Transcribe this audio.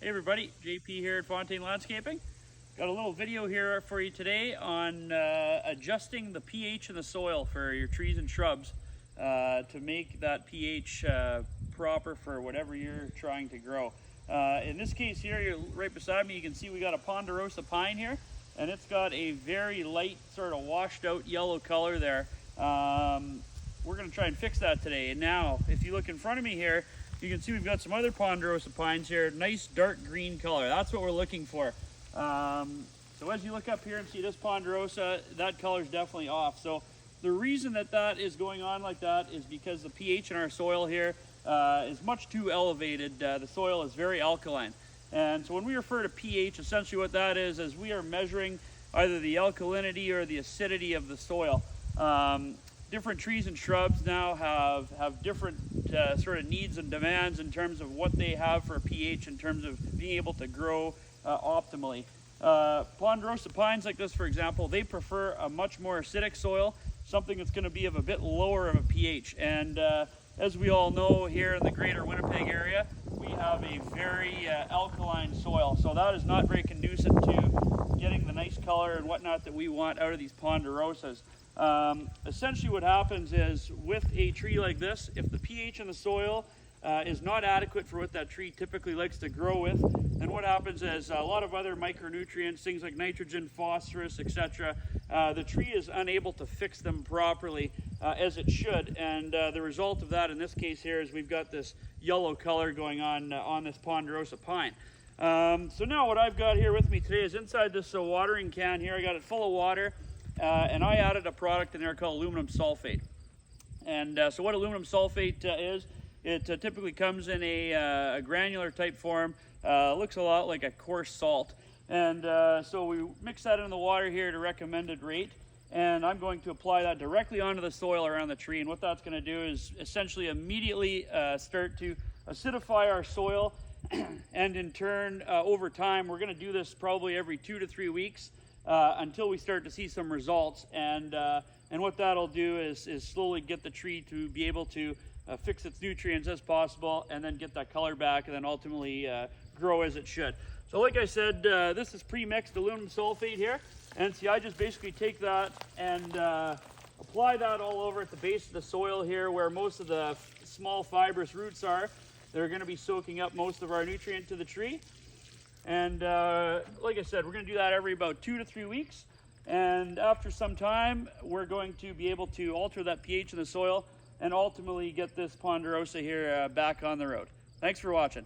Hey everybody, JP here at Fontaine Landscaping. Got a little video here for you today on adjusting the pH in the soil for your trees and shrubs to make that pH proper for whatever you're trying to grow. In this case here, right beside me, you can see we got a ponderosa pine here, and it's got a very light, sort of washed out yellow color there. We're going to try and fix that today. And now, if you look in front of me here, you can see we've got some other ponderosa pines here, nice dark green color. That's what we're looking for. So as you look up here and see this ponderosa, that color is definitely off. So the reason that that is going on like that is because the pH in our soil here is much too elevated. The soil is very alkaline. And so when we refer to pH, essentially what that is we are measuring either the alkalinity or the acidity of the soil. Different trees and shrubs now have different sort of needs and demands in terms of what they have for pH in terms of being able to grow optimally. Ponderosa pines like this, for example, they prefer a much more acidic soil, something that's going to be of a bit lower of a pH. And as we all know, here in the greater Winnipeg area, we have a very alkaline soil. So that is not very conducive to getting the nice color and whatnot that we want out of these ponderosas. Essentially what happens is with a tree like this, if the pH in the soil is not adequate for what that tree typically likes to grow with, then what happens is a lot of other micronutrients, things like nitrogen, phosphorus, etc., the tree is unable to fix them properly as it should. And the result of that in this case here is we've got this yellow color going on this ponderosa pine. So now what I've got here with me today is inside this watering can here. I got it full of water. And I added a product in there called aluminum sulfate. And so what aluminum sulfate is, it typically comes in a granular type form, looks a lot like a coarse salt. And so we mix that in the water here at a recommended rate, and I'm going to apply that directly onto the soil around the tree. And what that's going to do is essentially immediately start to acidify our soil, and in turn, over time, we're going to do this probably every 2 to 3 weeks. Until we start to see some results, and what that'll do is slowly get the tree to be able to fix its nutrients as possible, and then get that color back, and then ultimately grow as it should. So like I said, this is pre-mixed aluminum sulfate here, and see, I just basically take that and apply that all over at the base of the soil here, where most of the small fibrous roots are. They're going to be soaking up most of our nutrient to the tree. And like I said, we're going to do that every about 2 to 3 weeks. And after some time, we're going to be able to alter that pH in the soil and ultimately get this ponderosa here back on the road. Thanks for watching.